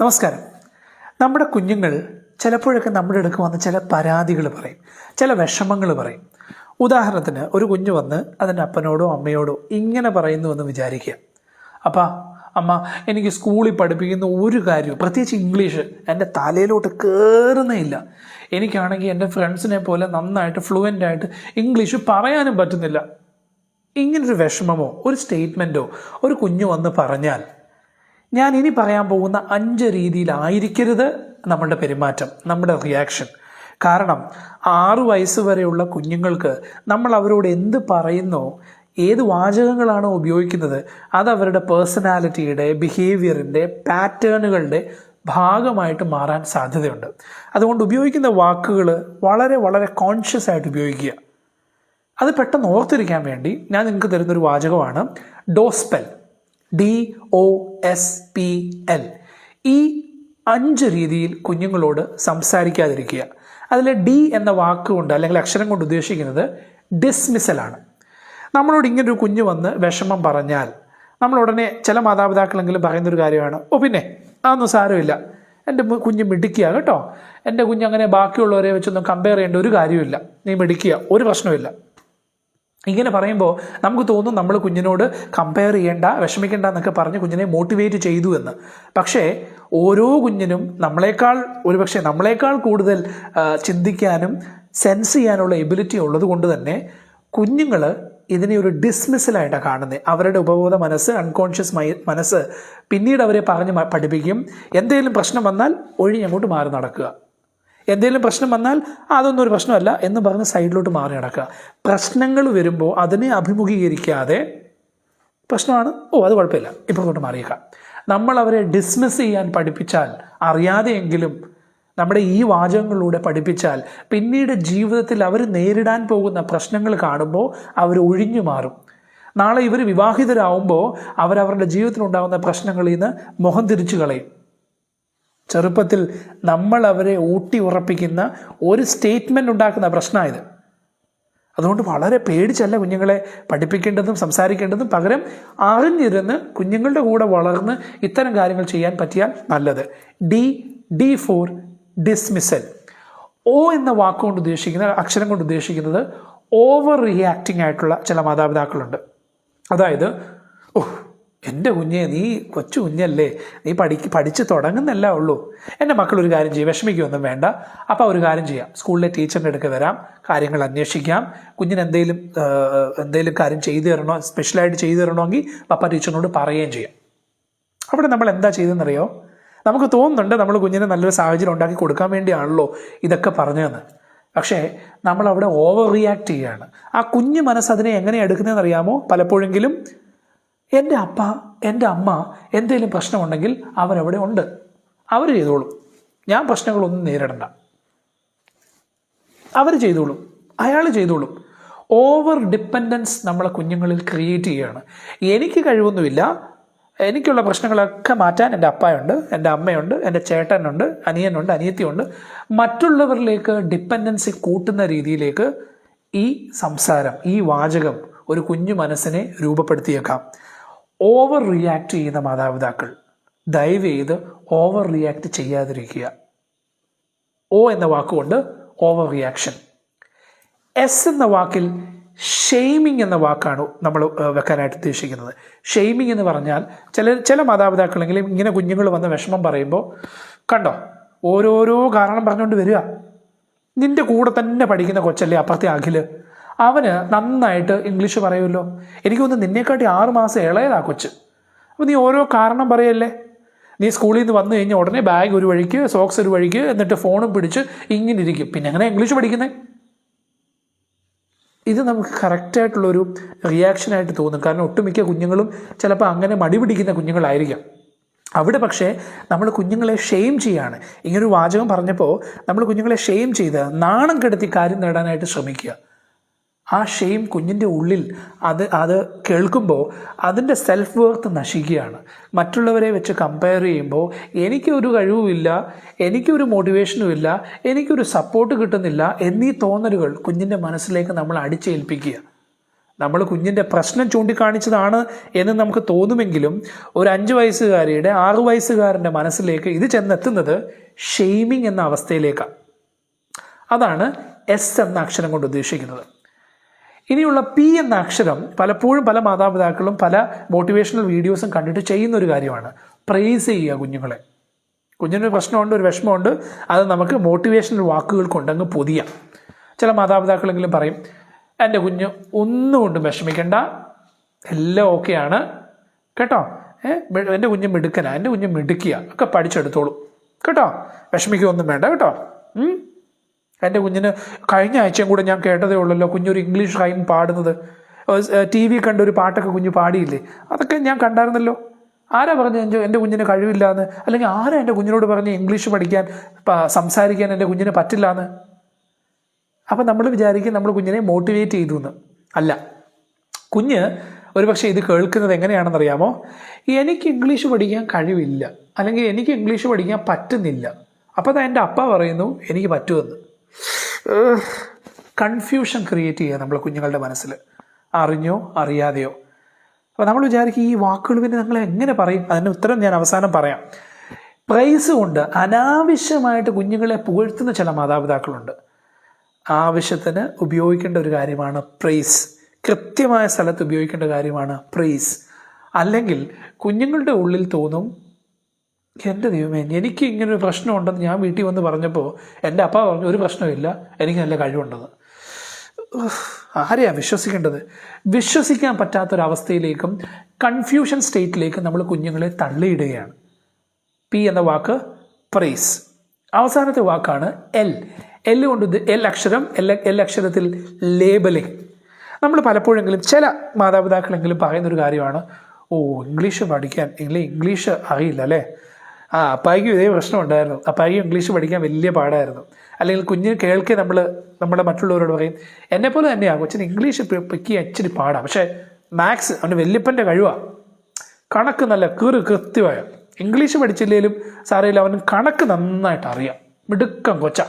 നമസ്കാരം. നമ്മുടെ കുഞ്ഞുങ്ങൾ ചിലപ്പോഴൊക്കെ നമ്മുടെ അടുക്ക് വന്ന് ചില പരാതികൾ പറയും, ചില വിഷമങ്ങൾ പറയും. ഉദാഹരണത്തിന് ഒരു കുഞ്ഞ് വന്ന് അതിൻ്റെ അപ്പനോടോ അമ്മയോടോ ഇങ്ങനെ പറയുന്നു എന്ന് വിചാരിക്കുക: അപ്പാ, അമ്മ, എനിക്ക് സ്കൂളിൽ പഠിപ്പിക്കുന്ന ഒരു കാര്യവും, പ്രത്യേകിച്ച് ഇംഗ്ലീഷ്, എൻ്റെ തലയിലോട്ട് കയറുന്നേ ഇല്ല. എനിക്കാണെങ്കിൽ എൻ്റെ ഫ്രണ്ട്സിനെ പോലെ നന്നായിട്ട് ഫ്ലുവൻ്റായിട്ട് ഇംഗ്ലീഷ് പറയാനും പറ്റുന്നില്ല. ഇങ്ങനൊരു വിഷമമോ ഒരു സ്റ്റേറ്റ്മെൻറ്റോ ഒരു കുഞ്ഞ് വന്ന് പറഞ്ഞാൽ, ഞാൻ ഇനി പറയാൻ പോകുന്ന 5 രീതിയിലായിരിക്കരുത് നമ്മുടെ പെരുമാറ്റം, നമ്മുടെ റിയാക്ഷൻ. കാരണം 6 വയസ്സ് വരെയുള്ള കുഞ്ഞുങ്ങൾക്ക് നമ്മൾ അവരോട് എന്ത് പറയുന്നോ, ഏത് വാചകങ്ങളാണോ ഉപയോഗിക്കുന്നത്, അത് അവരുടെ പേഴ്സണാലിറ്റിയുടെ, ബിഹേവിയറിൻ്റെ, പാറ്റേണുകളുടെ ഭാഗമായിട്ട് മാറാൻ സാധ്യതയുണ്ട്. അതുകൊണ്ട് ഉപയോഗിക്കുന്ന വാക്കുകൾ വളരെ വളരെ കോൺഷ്യസ് ആയിട്ട് ഉപയോഗിക്കുക. അത് പെട്ടെന്ന് ഓർത്തിരിക്കാൻ വേണ്ടി ഞാൻ നിങ്ങൾക്ക് തരുന്നൊരു വാചകമാണ് ഡോസ്പെൽ. DOSPL. ഈ 5 രീതിയിൽ കുഞ്ഞുങ്ങളോട് സംസാരിക്കാതിരിക്കുക. അതിൽ ഡി എന്ന വാക്കുകൊണ്ട് അല്ലെങ്കിൽ അക്ഷരം കൊണ്ട് ഉദ്ദേശിക്കുന്നത് ഡിസ്മിസലാണ്. നമ്മളോട് ഇങ്ങനൊരു കുഞ്ഞ് വന്ന് വിഷമം പറഞ്ഞാൽ നമ്മൾ ഉടനെ, ചില മാതാപിതാക്കളെങ്കിലും പറയുന്നൊരു കാര്യമാണ്: ഓ പിന്നെ അതൊന്നും സാരമില്ല, എൻ്റെ കുഞ്ഞ് മിടിക്കുക കേട്ടോ, എൻ്റെ കുഞ്ഞ് അങ്ങനെ ബാക്കിയുള്ളവരെ വെച്ചൊന്നും കമ്പയർ ചെയ്യേണ്ട ഒരു കാര്യമില്ല, നീ മിടിക്കുക, ഒരു പ്രശ്നമില്ല. ഇങ്ങനെ പറയുമ്പോൾ നമുക്ക് തോന്നും നമ്മൾ കുഞ്ഞിനോട് കമ്പയർ ചെയ്യേണ്ട, വിഷമിക്കേണ്ട എന്നൊക്കെ പറഞ്ഞ് കുഞ്ഞിനെ മോട്ടിവേറ്റ് ചെയ്തു എന്ന്. പക്ഷേ ഓരോ കുഞ്ഞിനും നമ്മളെക്കാൾ കൂടുതൽ ചിന്തിക്കാനും സെൻസ് ചെയ്യാനുള്ള എബിലിറ്റി ഉള്ളത് കൊണ്ട് തന്നെ കുഞ്ഞുങ്ങൾ ഇതിനെ ഒരു ഡിസ്മിസലായിട്ടാണ് കാണുന്നത്. അവരുടെ ഉപബോധ മനസ്സ്, അൺകോൺഷ്യസ് മനസ്സ് പിന്നീട് അവരെ പറഞ്ഞ് പഠിപ്പിക്കും. എന്തെങ്കിലും പ്രശ്നം വന്നാൽ ഒഴിഞ്ഞങ്ങോട്ട് മാറി നടക്കുക, എന്തെങ്കിലും പ്രശ്നം വന്നാൽ അതൊന്നും ഒരു പ്രശ്നമല്ല എന്ന് പറഞ്ഞ് സൈഡിലോട്ട് മാറി നടക്കുക. പ്രശ്നങ്ങൾ വരുമ്പോൾ അതിനെ അഭിമുഖീകരിക്കാതെ, പ്രശ്നമാണ്, ഓ അത് കുഴപ്പമില്ല, ഇപ്പുറത്തോട്ട് മാറിയേക്കാം. നമ്മൾ അവരെ ഡിസ്മിസ് ചെയ്യാൻ പഠിപ്പിച്ചാൽ, അറിയാതെയെങ്കിലും നമ്മുടെ ഈ വാചകങ്ങളിലൂടെ പഠിപ്പിച്ചാൽ, പിന്നീട് ജീവിതത്തിൽ അവർ നേരിടാൻ പോകുന്ന പ്രശ്നങ്ങൾ കാണുമ്പോൾ അവർ ഒഴിഞ്ഞു മാറും. നാളെ ഇവർ വിവാഹിതരാകുമ്പോൾ അവരവരുടെ ജീവിതത്തിലുണ്ടാകുന്ന പ്രശ്നങ്ങളിൽ നിന്ന് മുഖം തിരിച്ചു കളയും. ചെറുപ്പത്തിൽ നമ്മൾ അവരെ ഊട്ടി ഉറപ്പിക്കുന്ന ഒരു സ്റ്റേറ്റ്മെൻറ്റ് ഉണ്ടാക്കുന്ന പ്രശ്നമായത്. അതുകൊണ്ട് വളരെ പേടിച്ചല്ല കുഞ്ഞുങ്ങളെ പഠിപ്പിക്കേണ്ടതും സംസാരിക്കേണ്ടതും, പകരം അറിഞ്ഞിരുന്ന് കുഞ്ഞുങ്ങളുടെ കൂടെ വളർന്ന് ഇത്തരം കാര്യങ്ങൾ ചെയ്യാൻ പറ്റിയാൽ നല്ലത്. D four dismissal. ഓ എന്ന വാക്കുകൊണ്ട് ഉദ്ദേശിക്കുന്ന, അക്ഷരം കൊണ്ട് ഉദ്ദേശിക്കുന്നത് ഓവർ റിയാക്ടിങ് ആയിട്ടുള്ള ചില മാതാപിതാക്കളുണ്ട്. അതായത്, ഓ എൻ്റെ കുഞ്ഞെ, നീ കൊച്ചു കുഞ്ഞല്ലേ, നീ പഠിച്ച് തുടങ്ങുന്നല്ല ഉള്ളൂ, എൻ്റെ മക്കൾ ഒരു കാര്യം ചെയ്യും, വിഷമിക്കുകയൊന്നും വേണ്ട, അപ്പോൾ ഒരു കാര്യം ചെയ്യാം, സ്കൂളിലെ ടീച്ചറിൻ്റെ അടുക്ക് വരാം, കാര്യങ്ങൾ അന്വേഷിക്കാം, കുഞ്ഞിന് എന്തെങ്കിലും കാര്യം ചെയ്തു തരണോ, സ്പെഷ്യലായിട്ട് ചെയ്തു തരണമെങ്കിൽ പപ്പ ടീച്ചറിനോട് പറയുകയും ചെയ്യാം. അവിടെ നമ്മൾ എന്താ ചെയ്തെന്നറിയോ? നമുക്ക് തോന്നുന്നുണ്ട് നമ്മൾ കുഞ്ഞിന് നല്ലൊരു സാഹചര്യം ഉണ്ടാക്കി കൊടുക്കാൻ വേണ്ടിയാണല്ലോ ഇതൊക്കെ പറഞ്ഞതെന്ന്. പക്ഷേ നമ്മളവിടെ ഓവർ റിയാക്ട് ചെയ്യുകയാണ്. ആ കുഞ്ഞു മനസ്സ് അതിനെ എങ്ങനെ എടുക്കുന്നതെന്ന് അറിയാമോ? പലപ്പോഴെങ്കിലും എൻ്റെ അപ്പ, എൻ്റെ അമ്മ എന്തെങ്കിലും പ്രശ്നമുണ്ടെങ്കിൽ അവരവിടെ ഉണ്ട്, അവർ ചെയ്തോളും, ഞാൻ പ്രശ്നങ്ങളൊന്നും നേരിടണ്ട, അവർ ചെയ്തോളും, അയാൾ ചെയ്തോളും. ഓവർ ഡിപ്പെൻഡൻസ് നമ്മളെ കുഞ്ഞുങ്ങളിൽ ക്രിയേറ്റ് ചെയ്യുകയാണ്. എനിക്ക് കഴിവൊന്നുമില്ല, എനിക്കുള്ള പ്രശ്നങ്ങളൊക്കെ മാറ്റാൻ എൻ്റെ അപ്പയുണ്ട്, എൻ്റെ അമ്മയുണ്ട്, എൻ്റെ ചേട്ടനുണ്ട്, അനിയനുണ്ട്, അനിയത്തിയുണ്ട്. മറ്റുള്ളവരിലേക്ക് ഡിപ്പെൻഡൻസി കൂട്ടുന്ന രീതിയിലേക്ക് ഈ സംസാരം, ഈ വാചകം ഒരു കുഞ്ഞു മനസ്സിനെ രൂപപ്പെടുത്തിയേക്കാം. ഓവർ റിയാക്ട് ചെയ്യുന്ന മാതാപിതാക്കൾ ദയവ് ചെയ്ത് ഓവർ റിയാക്ട് ചെയ്യാതിരിക്കുക. ഓ എന്ന വാക്കുകൊണ്ട് ഓവർ റിയാക്ഷൻ. എസ് എന്ന വാക്കിൽ ഷെയ്മിങ് എന്ന വാക്കാണ് നമ്മൾ വെക്കാനായിട്ട് ഉദ്ദേശിക്കുന്നത്. ഷെയ്മിങ് എന്ന് പറഞ്ഞാൽ ചില മാതാപിതാക്കളെങ്കിലും ഇങ്ങനെ കുഞ്ഞുങ്ങൾ വന്ന് വിഷമം പറയുമ്പോൾ, കണ്ടോ ഓരോരോ കാരണം പറഞ്ഞുകൊണ്ട് വരിക, നിൻ്റെ കൂടെ തന്നെ പഠിക്കുന്ന കൊച്ചല്ലേ അപ്പുറത്തെ അഖില്, അവന് നന്നായിട്ട് ഇംഗ്ലീഷ് പറയുമല്ലോ, എനിക്ക് തോന്നുന്നു നിന്നെക്കാട്ടി 6 മാസം ഇളയതാ കൊച്ച്, അപ്പോൾ നീ ഓരോ കാരണം പറയല്ലേ, നീ സ്കൂളിൽ നിന്ന് വന്നു കഴിഞ്ഞാൽ ഉടനെ ബാഗ് ഒരു വഴിക്ക്, സോക്സ് ഒരു വഴിക്ക്, എന്നിട്ട് ഫോണും പിടിച്ച് ഇങ്ങനെ ഇരിക്കും, പിന്നെ എങ്ങനെ ഇംഗ്ലീഷ് പഠിക്കുന്നത്? ഇത് നമുക്ക് കറക്റ്റായിട്ടുള്ളൊരു റിയാക്ഷനായിട്ട് തോന്നും. കാരണം ഒട്ടുമിക്ക കുഞ്ഞുങ്ങളും ചിലപ്പോൾ അങ്ങനെ മടി പിടിക്കുന്ന കുഞ്ഞുങ്ങളായിരിക്കാം. അവിടെ പക്ഷേ നമ്മൾ കുഞ്ഞുങ്ങളെ ഷെയിം ചെയ്യാണ്. ഇങ്ങനൊരു വാചകം പറഞ്ഞപ്പോൾ നമ്മൾ കുഞ്ഞുങ്ങളെ ഷെയിം ചെയ്ത് നാണം കെടുത്തി കാര്യം നേടാനായിട്ട് ശ്രമിക്കുക. ആ ഷെയിം കുഞ്ഞിൻ്റെ ഉള്ളിൽ അത് കേൾക്കുമ്പോൾ അതിൻ്റെ സെൽഫ് വർത്ത് നശിക്കുകയാണ്. മറ്റുള്ളവരെ വെച്ച് കമ്പയർ ചെയ്യുമ്പോൾ എനിക്കൊരു കഴിവുമില്ല, എനിക്കൊരു മോട്ടിവേഷനും ഇല്ല, എനിക്കൊരു സപ്പോർട്ട് കിട്ടുന്നില്ല എന്നീ തോന്നലുകൾ കുഞ്ഞിൻ്റെ മനസ്സിലേക്ക് നമ്മൾ അടിച്ചേൽപ്പിക്കുക. നമ്മൾ കുഞ്ഞിൻ്റെ പ്രശ്നം ചൂണ്ടിക്കാണിച്ചതാണ് എന്ന് നമുക്ക് തോന്നുമെങ്കിലും ഒരു 5 വയസ്സുകാരിയുടെ 6 വയസ്സുകാരൻ്റെ മനസ്സിലേക്ക് ഇത് ചെന്നെത്തുന്നത് ഷെയ്മിങ് എന്ന അവസ്ഥയിലേക്കാണ്. അതാണ് എസ് എന്ന അക്ഷരം കൊണ്ട് ഉദ്ദേശിക്കുന്നത്. ഇനിയുള്ള പി എന്ന അക്ഷരം പലപ്പോഴും പല മാതാപിതാക്കളും പല മോട്ടിവേഷണൽ വീഡിയോസും കണ്ടിട്ട് ചെയ്യുന്നൊരു കാര്യമാണ്. പ്രൈസ് ചെയ്യുക കുഞ്ഞുങ്ങളെ. കുഞ്ഞിനൊരു പ്രശ്നമുണ്ട്, ഒരു വിഷമമുണ്ട്, അത് നമുക്ക് മോട്ടിവേഷണൽ വാക്കുകൾ കൊണ്ടങ്ങ് പൊതിയാം. ചില മാതാപിതാക്കളെങ്കിലും പറയും, എൻ്റെ കുഞ്ഞ് ഒന്നും കൊണ്ടും വിഷമിക്കണ്ട, എല്ലാം ഓക്കെയാണ് കേട്ടോ, എൻ്റെ കുഞ്ഞ് മിടുക്കനാ, എൻ്റെ കുഞ്ഞ് മിടുക്കിയ, ഒക്കെ പഠിച്ചെടുത്തോളൂ കേട്ടോ, വിഷമിക്കുകയൊന്നും വേണ്ട കേട്ടോ. എൻ്റെ കുഞ്ഞിന് കഴിഞ്ഞ ആഴ്ചയും കൂടെ ഞാൻ കേട്ടതേ ഉള്ളല്ലോ കുഞ്ഞൊരു ഇംഗ്ലീഷ് റൈം പാടുന്നത്. TV കണ്ടൊരു പാട്ടൊക്കെ കുഞ്ഞ് പാടിയില്ലേ, അതൊക്കെ ഞാൻ കണ്ടായിരുന്നല്ലോ. ആരാ പറഞ്ഞ എൻ്റെ കുഞ്ഞിന് കഴിവില്ലാന്ന്? അല്ലെങ്കിൽ ആരാ എൻ്റെ കുഞ്ഞിനോട് പറഞ്ഞ് ഇംഗ്ലീഷ് പഠിക്കാൻ സംസാരിക്കാൻ എൻ്റെ കുഞ്ഞിന് പറ്റില്ലാന്ന്? അപ്പം നമ്മൾ വിചാരിക്കും നമ്മൾ കുഞ്ഞിനെ മോട്ടിവേറ്റ് ചെയ്തു എന്ന്. അല്ല, കുഞ്ഞ് ഒരുപക്ഷെ ഇത് കേൾക്കുന്നത് എങ്ങനെയാണെന്നറിയാമോ? എനിക്ക് ഇംഗ്ലീഷ് പഠിക്കാൻ കഴിവില്ല, അല്ലെങ്കിൽ എനിക്ക് ഇംഗ്ലീഷ് പഠിക്കാൻ പറ്റുന്നില്ല. അപ്പോൾ അത് എൻ്റെ അപ്പ പറയുന്നു എനിക്ക് പറ്റുമെന്ന്. കൺഫ്യൂഷൻ ക്രിയേറ്റ് ചെയ്യുക നമ്മൾ കുഞ്ഞുങ്ങളുടെ മനസ്സിൽ, അറിഞ്ഞോ അറിയാതെയോ. അപ്പോൾ നമ്മൾ വിചാരിക്കും ഈ വാക്കുകൾ പിന്നെ നിങ്ങൾ എങ്ങനെ പറയും? അതിന് ഉത്തരം ഞാൻ അവസാനം പറയാം. പ്രൈസ് കൊണ്ട് അനാവശ്യമായിട്ട് കുഞ്ഞുങ്ങളെ പുകഴ്ത്തുന്ന ചില മാതാപിതാക്കളുണ്ട്. ആവശ്യത്തിന് ഉപയോഗിക്കേണ്ട ഒരു കാര്യമാണ് പ്രൈസ്. കൃത്യമായ സ്ഥലത്ത് ഉപയോഗിക്കേണ്ട കാര്യമാണ് പ്രൈസ്. അല്ലെങ്കിൽ കുഞ്ഞുങ്ങളുടെ ഉള്ളിൽ തോന്നും, എൻ്റെ ദൈവമേ, എനിക്ക് ഇങ്ങനൊരു പ്രശ്നമുണ്ടെന്ന് ഞാൻ വീട്ടിൽ വന്ന് പറഞ്ഞപ്പോൾ എൻ്റെ അപ്പ പറഞ്ഞു ഒരു പ്രശ്നമില്ല, എനിക്ക് നല്ല കഴിവുണ്ടെന്ന്. ആരെയാണ് വിശ്വസിക്കേണ്ടത്? വിശ്വസിക്കാൻ പറ്റാത്തൊരവസ്ഥയിലേക്കും കൺഫ്യൂഷൻ സ്റ്റേറ്റിലേക്കും നമ്മൾ കുഞ്ഞുങ്ങളെ തള്ളിയിടുകയാണ്. പി എന്ന വാക്ക് പ്രൈസ്. അവസാനത്തെ വാക്കാണ് എൽ കൊണ്ട് എൽ അക്ഷരത്തിൽ ലേബലിംഗ്. നമ്മൾ പലപ്പോഴെങ്കിലും ചില മാതാപിതാക്കളെങ്കിലും പറയുന്നൊരു കാര്യമാണ്, ഇംഗ്ലീഷ് പഠിക്കാൻ ഇംഗ്ലീഷ് അറിയില്ല അല്ലേ, അപ്പായിക്കും ഇതേ പ്രശ്നം ഉണ്ടായിരുന്നു, അപ്പായിക്കും ഇംഗ്ലീഷ് പഠിക്കാൻ വലിയ പാടായിരുന്നു. അല്ലെങ്കിൽ കുഞ്ഞിന് കേൾക്കെ നമ്മുടെ മറ്റുള്ളവരോട് പറയും, എന്നെപ്പോലെ തന്നെയാണ് കൊച്ചിന് ഇംഗ്ലീഷ് പിക്കുക ഇച്ചിരി പാടാണ്, പക്ഷേ മാത്സ് അവൻ്റെ വല്യപ്പൻ്റെ കഴിവാണ്, കണക്ക് നല്ല കൃത്യമായ, ഇംഗ്ലീഷ് പഠിച്ചില്ലെങ്കിലും സാരമില്ല, അവന് കണക്ക് നന്നായിട്ട് അറിയാം, മിടുക്കം കൊച്ച.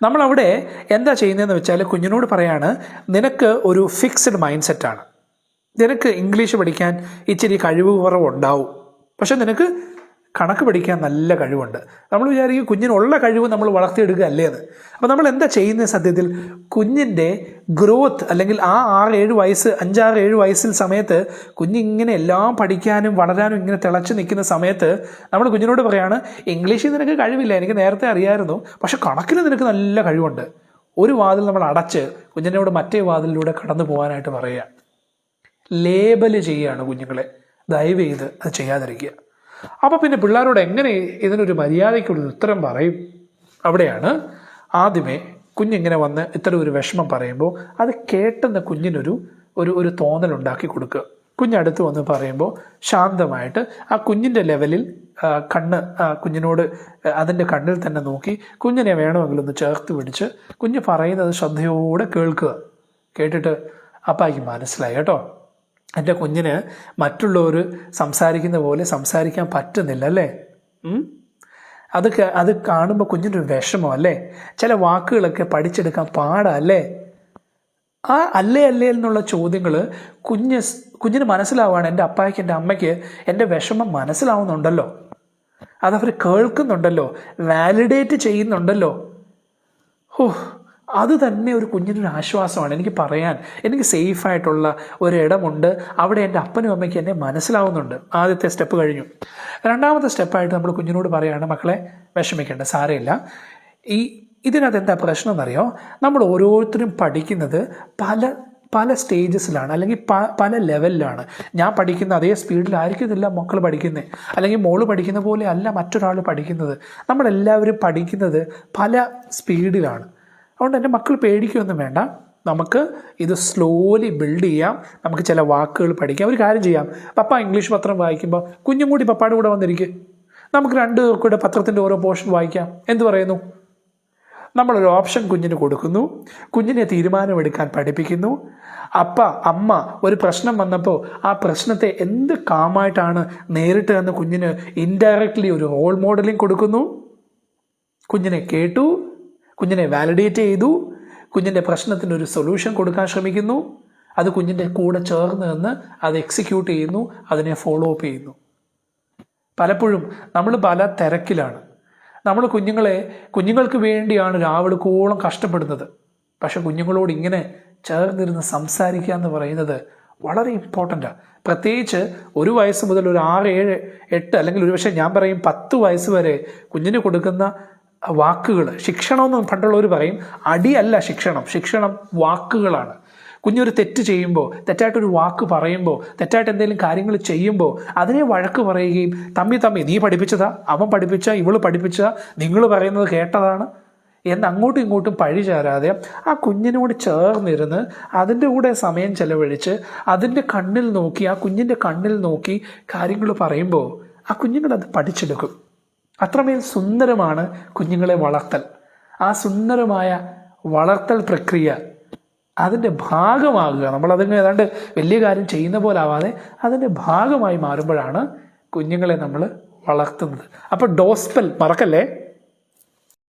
നമ്മളവിടെ എന്താ ചെയ്യുന്നതെന്ന് വെച്ചാൽ കുഞ്ഞിനോട് പറയാണ്, നിനക്ക് ഒരു ഫിക്സ്ഡ് മൈൻഡ് സെറ്റാണ്, നിനക്ക് ഇംഗ്ലീഷ് പഠിക്കാൻ ഇച്ചിരി കഴിവ് കുറവുണ്ടാവും, പക്ഷെ നിനക്ക് കണക്ക് പഠിക്കാൻ നല്ല കഴിവുണ്ട്. നമ്മൾ വിചാരിക്കും കുഞ്ഞിനുള്ള കഴിവ് നമ്മൾ വളർത്തിയെടുക്കുക അല്ലേ എന്ന്. അപ്പോൾ നമ്മൾ എന്താ ചെയ്യുന്നത്? സത്യത്തിൽ കുഞ്ഞിൻ്റെ ഗ്രോത്ത്, അല്ലെങ്കിൽ ആ 5-6 വയസ്സിൽ സമയത്ത് കുഞ്ഞിങ്ങനെ എല്ലാം പഠിക്കാനും വളരാനും ഇങ്ങനെ തിളച്ച് നിൽക്കുന്ന സമയത്ത് നമ്മൾ കുഞ്ഞിനോട് പറയാണ്, ഇംഗ്ലീഷിൽ നിനക്ക് കഴിവില്ല, എനിക്ക് നേരത്തെ അറിയായിരുന്നു, പക്ഷെ കണക്കിൽ നിനക്ക് നല്ല കഴിവുണ്ട്. ഒരു വാതിൽ നമ്മൾ അടച്ച് കുഞ്ഞിനോട് മറ്റേ വാതിലിലൂടെ കടന്നു പോകാനായിട്ട് പറയുക. ലേബല് ചെയ്യുകയാണ് കുഞ്ഞുങ്ങളെ. ദയവ് ചെയ്ത് അത് ചെയ്യാതിരിക്കുക. അപ്പോൾ പിന്നെ പിള്ളേരോട് എങ്ങനെ ഇതിനൊരു മര്യാദയ്ക്കുള്ള ഉത്തരം പറയും? അവിടെയാണ് ആദ്യമേ കുഞ്ഞിങ്ങനെ വന്ന് ഇത്ര ഒരു വിഷമം പറയുമ്പോൾ അത് കേട്ടെന്ന് കുഞ്ഞിനൊരു ഒരു തോന്നലുണ്ടാക്കി കൊടുക്കുക. കുഞ്ഞടുത്ത് വന്ന് പറയുമ്പോൾ ശാന്തമായിട്ട് ആ കുഞ്ഞിൻ്റെ ലെവലിൽ കുഞ്ഞിനോട് അതിൻ്റെ കണ്ണിൽ തന്നെ നോക്കി കുഞ്ഞിനെ വേണമെങ്കിൽ ഒന്ന് ചേർത്ത് പിടിച്ച് കുഞ്ഞ് പറയുന്നത് ശ്രദ്ധയോടെ കേൾക്കുക. കേട്ടിട്ട് അപ്പായ്ക്ക് മനസ്സിലായി കേട്ടോ, എൻ്റെ കുഞ്ഞിന് മറ്റുള്ളവർ സംസാരിക്കുന്ന പോലെ സംസാരിക്കാൻ പറ്റുന്നില്ല അല്ലേ, അത് കാണുമ്പോൾ കുഞ്ഞിനൊരു വിഷമം അല്ലേ, ചില വാക്കുകളൊക്കെ പഠിച്ചെടുക്കാൻ പാടല്ലേ. ആ അല്ലേ എന്നുള്ള ചോദ്യങ്ങൾ കുഞ്ഞിന് മനസ്സിലാവുകയാണ്. എൻ്റെ അപ്പായ്ക്ക് എൻ്റെ അമ്മയ്ക്ക് എൻ്റെ വിഷമം മനസ്സിലാവുന്നുണ്ടല്ലോ, അതവർ കേൾക്കുന്നുണ്ടല്ലോ, വാലിഡേറ്റ് ചെയ്യുന്നുണ്ടല്ലോ. അത് തന്നെ ഒരു കുഞ്ഞിനൊരു ആശ്വാസമാണ്. എനിക്ക് പറയാൻ, എനിക്ക് സേഫായിട്ടുള്ള ഒരിടമുണ്ട്, അവിടെ എൻ്റെ അപ്പനും അമ്മയ്ക്ക് എന്നെ മനസ്സിലാവുന്നുണ്ട്. ആദ്യത്തെ സ്റ്റെപ്പ് കഴിഞ്ഞു. രണ്ടാമത്തെ സ്റ്റെപ്പായിട്ട് നമ്മൾ കുഞ്ഞിനോട് പറയുകയാണ്, മക്കളെ വിഷമിക്കേണ്ട, സാരമില്ല. ഇതിനകത്ത് എന്താ പ്രശ്നം എന്നറിയോ? നമ്മൾ ഓരോരുത്തരും പഠിക്കുന്നത് പല സ്റ്റേജസിലാണ്, അല്ലെങ്കിൽ പല ലെവലിലാണ്. ഞാൻ പഠിക്കുന്ന അതേ സ്പീഡിലായിരിക്കുന്നില്ല മക്കൾ പഠിക്കുന്നത്, അല്ലെങ്കിൽ മോള് പഠിക്കുന്ന പോലെ അല്ല മറ്റൊരാൾ പഠിക്കുന്നത്. നമ്മളെല്ലാവരും പഠിക്കുന്നത് പല സ്പീഡിലാണ്. അതുകൊണ്ട് എൻ്റെ മക്കൾ പേടിക്കുകയൊന്നും വേണ്ട, നമുക്ക് ഇത് സ്ലോലി ബിൽഡ് ചെയ്യാം. നമുക്ക് ചില വാക്കുകൾ പഠിക്കാം. ഒരു കാര്യം ചെയ്യാം, പപ്പ ഇംഗ്ലീഷ് പത്രം വായിക്കുമ്പോൾ കുഞ്ഞും കൂടി പപ്പായുടെ കൂടെ വന്നിരിക്കും, നമുക്ക് 2 പേർക്കൂടെ പത്രത്തിൻ്റെ ഓരോ പോർഷൻ വായിക്കാം. എന്ത് പറയുന്നു? നമ്മളൊരു ഓപ്ഷൻ കുഞ്ഞിന് കൊടുക്കുന്നു, കുഞ്ഞിനെ തീരുമാനമെടുക്കാൻ പഠിപ്പിക്കുന്നു. അമ്മ ഒരു പ്രശ്നം വന്നപ്പോൾ ആ പ്രശ്നത്തെ എന്ത് കാമായിട്ടാണ് നേരിട്ട് എന്ന് കുഞ്ഞിന് ഇൻഡയറക്റ്റ്ലി ഒരു റോൾ മോഡലിംഗ് കൊടുക്കുന്നു. കുഞ്ഞിനെ കേട്ടു, കുഞ്ഞിനെ വാലിഡേറ്റ് ചെയ്തു, കുഞ്ഞിൻ്റെ പ്രശ്നത്തിന് ഒരു സൊല്യൂഷൻ കൊടുക്കാൻ ശ്രമിക്കുന്നു. അത് കുഞ്ഞിൻ്റെ കൂടെ ചേർന്ന് നിന്ന് അത് എക്സിക്യൂട്ട് ചെയ്യുന്നു, അതിനെ ഫോളോ അപ്പ് ചെയ്യുന്നു. പലപ്പോഴും നമ്മൾ പല തിരക്കിലാണ്. നമ്മൾ കുഞ്ഞുങ്ങൾക്ക് വേണ്ടിയാണ് രാവിലെക്കോളം കഷ്ടപ്പെടുന്നത്. പക്ഷെ കുഞ്ഞുങ്ങളോട് ഇങ്ങനെ ചേർന്നിരുന്ന് സംസാരിക്കുക എന്ന് പറയുന്നത് വളരെ ഇമ്പോർട്ടൻ്റാണ്. പ്രത്യേകിച്ച് 1 വയസ്സ് മുതൽ ഒരു 6, 7, 8 അല്ലെങ്കിൽ ഒരുപക്ഷെ ഞാൻ പറയും 10 വയസ്സ് വരെ കുഞ്ഞിന് കൊടുക്കുന്ന വാക്കുകൾ, ശിക്ഷണമെന്ന് പണ്ടുള്ളവർ പറയും, അടിയല്ല ശിക്ഷണം വാക്കുകളാണ്. കുഞ്ഞൊരു തെറ്റ് ചെയ്യുമ്പോൾ, തെറ്റായിട്ടൊരു വാക്ക് പറയുമ്പോൾ, തെറ്റായിട്ട് എന്തെങ്കിലും കാര്യങ്ങൾ ചെയ്യുമ്പോൾ അതിനെ വഴക്ക് പറയുകയും തമ്മി നീ പഠിപ്പിച്ചതാ, അവൻ പഠിപ്പിച്ച, ഇവള് പഠിപ്പിച്ച, നിങ്ങൾ പറയുന്നത് കേട്ടതാണ് എന്ന് അങ്ങോട്ടും ഇങ്ങോട്ടും പഴി ചേരാതെ ആ കുഞ്ഞിനോട് ചേർന്നിരുന്ന് അതിൻ്റെ കൂടെ സമയം ചെലവഴിച്ച് അതിൻ്റെ കണ്ണിൽ നോക്കി, ആ കുഞ്ഞിൻ്റെ കണ്ണിൽ നോക്കി കാര്യങ്ങൾ പറയുമ്പോൾ ആ കുഞ്ഞുങ്ങളത് പഠിച്ചെടുക്കും. അത്രമേൽ സുന്ദരമാണ് കുഞ്ഞുങ്ങളെ വളർത്തൽ. ആ സുന്ദരമായ വളർത്തൽ പ്രക്രിയ അതിൻ്റെ ഭാഗമാകുക. നമ്മളതിന് ഏതാണ്ട് വലിയ കാര്യം ചെയ്യുന്ന പോലെ ആവാതെ അതിൻ്റെ ഭാഗമായി മാറുമ്പോഴാണ് കുഞ്ഞുങ്ങളെ നമ്മൾ വളർത്തുന്നത്. അപ്പോൾ ഡോസ്പെൽ മറക്കല്ലേ.